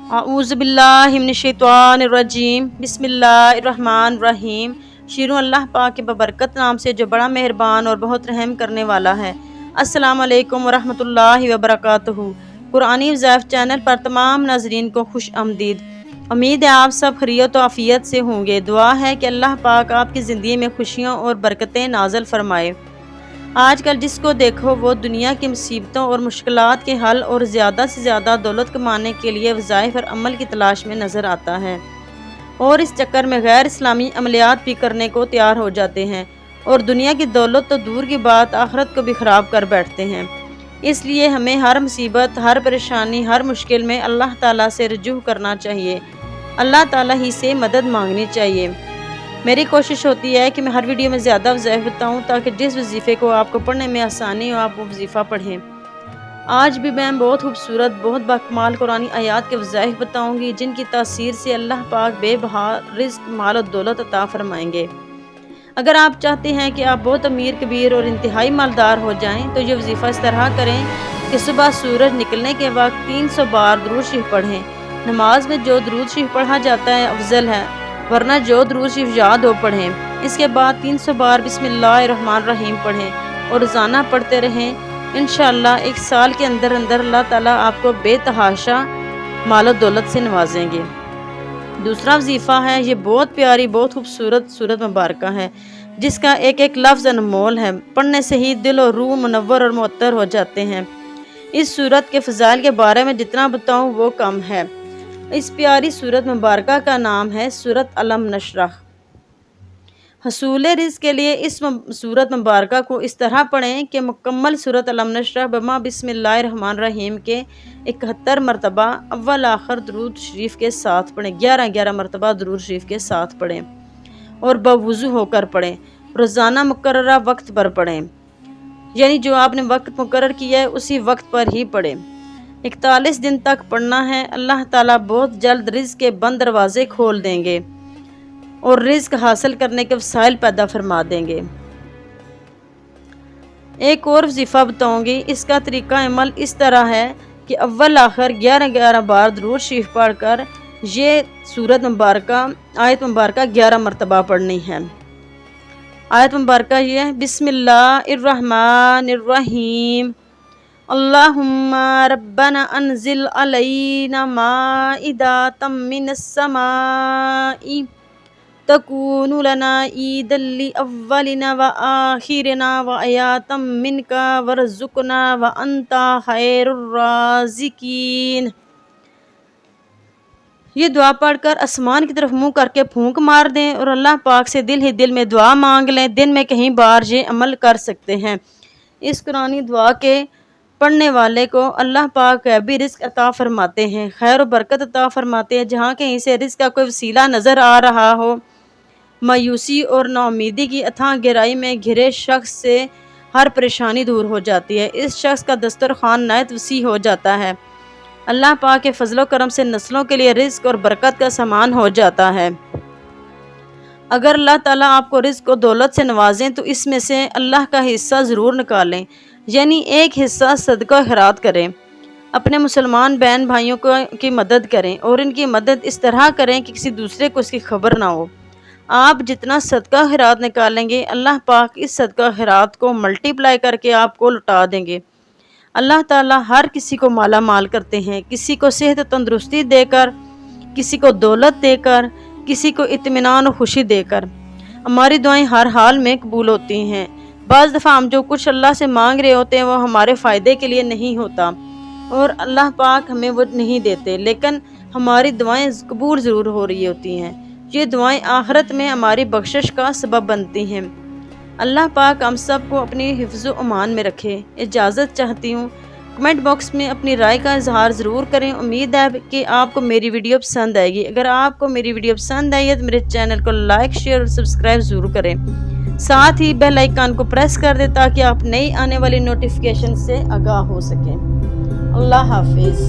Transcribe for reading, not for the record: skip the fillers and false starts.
अऊज़ु बिल्लाहि मिनश्शैतानिर्रजीम बिस्मिल्लाहिर्रहमानिर्रहीम। शीरों अल्लाह पाक के बबरकत नाम से जो बड़ा मेहरबान और बहुत रहम करने वाला है। अस्सलाम वालेकुम वरहमतुल्लाहि वबरकातुहू। कुरानी वज़ाइफ चैनल पर तमाम नाज़रीन को खुश आमदीद। उम्मीद है आप सब खैरियत और आफियत से होंगे। दुआ है कि अल्लाह पाक आपकी ज़िंदगी में खुशियाँ और बरकतें नाज़िल फरमाए। आजकल जिसको देखो वो दुनिया की मुसीबतों और मुश्किलात के हल और ज़्यादा से ज़्यादा दौलत कमाने के लिए वज़ाइफ और अमल की तलाश में नज़र आता है, और इस चक्कर में गैर इस्लामी अमलियात भी करने को तैयार हो जाते हैं, और दुनिया की दौलत तो दूर की बात आखिरत को भी ख़राब कर बैठते हैं। इसलिए हमें हर मुसीबत, हर परेशानी, हर मुश्किल में अल्लाह ताला से रुजू करना चाहिए, अल्लाह ताला ही से मदद मांगनी चाहिए। मेरी कोशिश होती है कि मैं हर वीडियो में ज़्यादा वज़ाइफ बताऊँ ताकि जिस वजीफ़े को आपको पढ़ने में आसानी हो आप वो वजीफ़ा पढ़ें। आज भी मैं बहुत खूबसूरत, बहुत बाकमाल कुरानी आयात के वज़ाइफ बताऊँगी जिनकी तासीर से अल्लाह पाक बेबहा रिज़्क़, माल और दौलत अता फरमाएंगे। अगर आप चाहते हैं कि आप बहुत अमीर, कबीर और इंतहाई मालदार हो जाएँ तो ये वजीफ़ा इस तरह करें कि सुबह सूरज निकलने के वक्त 300 बार दुरूद शरीफ पढ़ें। नमाज में जो दुरूद शरीफ पढ़ा जाता है अफजल है, वरना जो दुरूद शरीफ याद हो पढ़ें। इसके बाद 300 बार बिस्मिल्लाहिर्रहमानिर्रहीम पढ़ें और रोज़ाना पढ़ते रहें। इंशाअल्लाह एक साल के अंदर अंदर अल्लाह ताला आपको बेतहाशा माल और दौलत से नवाजेंगे। दूसरा वजीफ़ा है, ये बहुत प्यारी, बहुत खूबसूरत सूरत मुबारक है जिसका एक एक लफ्ज़ अनमोल है। पढ़ने से ही दिल और रूह मुनव्वर और मुअत्तर हो जाते हैं। इस सूरत के फ़ज़ाइल के बारे में जितना बताऊँ वो कम है। इस प्यारी सूरत मुबारक का नाम है सूरत अलम नशरह। हसूल रिज़्क़ के लिए इस सूरत मुबारक को इस तरह पढ़ें कि मुकम्मल सूरत अलम नशरह बमा बिस्मिल्लाहिर्रहमानिर्रहीम के 71 मरतबा अव्वल आखिर दुरूद शरीफ के साथ पढ़ें। 11 मरतबा दुरूद शरीफ के साथ पढ़ें और बवुज़ू होकर पढ़ें। रोज़ाना मुकर्ररा वक्त पर पढ़ें, यानी जो आपने वक्त मुकर्रर किया है उसी वक्त पर ही पढ़ें। 41 दिन तक पढ़ना है। अल्लाह ताला बहुत जल्द रिज़्क़ के बंद दरवाज़े खोल देंगे और रिज़्क़ हासिल करने के वसाइल पैदा फरमा देंगे। एक और वजीफ़ा बताऊँगी। इसका तरीका अमल इस तरह है कि अव्वल आखिर 11 बार दुरूद शरीफ पढ़कर ये सूरत मुबारक, आयत मुबारक 11 मरतबा पढ़नी है। आयत मुबारक ये है, बिस्मिल्लाहिर्रहमानिर्रहीम अल्लाहुम्मा रब्बना अनज़िल अलैना माइदतम मिनस समाई तकूनु लना ईदल लिअव्वलिना व आखिरिना व आयातम मिनका वरज़ुक़ना व अंता खैरुर राज़िकीन। ये दुआ पढ़कर आसमान की तरफ मुंह करके फूंक मार दें और अल्लाह पाक से दिल ही दिल में दुआ मांग लें। दिन में कहीं बार ये अमल कर सकते हैं। इस कुरानी दुआ के पढ़ने वाले को अल्लाह पाक भी रिज़्क़ अता फरमाते हैं, खैर और बरकत अता फरमाते हैं। जहाँ कहीं से रिज़्क़ का कोई वसीला नज़र आ रहा हो, मायूसी और नाउमीदी की अथाह गहराई में घिरे शख्स से हर परेशानी दूर हो जाती है। इस शख्स का दस्तरखान नायत वसी हो जाता है। अल्लाह पाक के फजलो करम से नस्लों के लिए रिज़्क़ और बरकत का सामान हो जाता है। अगर अल्लाह ताला आपको रिज़्क़ और दौलत से नवाजें तो इसमें से अल्लाह का हिस्सा ज़रूर निकालें, यानी एक हिस्सा सदका खैरात करें। अपने मुसलमान बहन भाइयों की मदद करें और इनकी मदद इस तरह करें कि किसी दूसरे को इसकी खबर ना हो। आप जितना सदका खैरात निकालेंगे अल्लाह पाक इस सदका खैरात को मल्टीप्लाई करके आपको लौटा देंगे। अल्लाह ताला हर किसी को माला माल करते हैं, किसी को सेहत तंदुरुस्ती देकर, किसी को दौलत देकर, किसी को इत्मीनान और खुशी देकर। हमारी दुआएं हर हाल में कबूल होती हैं। बाज़ दफ़ा हम जो कुछ अल्लाह से मांग रहे होते हैं वो हमारे फ़ायदे के लिए नहीं होता और अल्लाह पाक हमें वो नहीं देते, लेकिन हमारी दुआएं कबूल ज़रूर हो रही होती हैं। ये दुआएं आखिरत में हमारी बख्शिश का सबब बनती हैं। अल्लाह पाक हम सब को अपनी हिफ्ज़ व अमान में रखे। इजाज़त चाहती हूँ। कमेंट बॉक्स में अपनी राय का इजहार ज़रूर करें। उम्मीद है कि आपको मेरी वीडियो पसंद आएगी। अगर आपको मेरी वीडियो पसंद आई है तो मेरे चैनल को लाइक, शेयर और सब्सक्राइब ज़रूर करें। साथ ही बेल आइकन को प्रेस कर दें ताकि आप नई आने वाली नोटिफिकेशन से आगाह हो सकें। अल्लाह हाफिज़।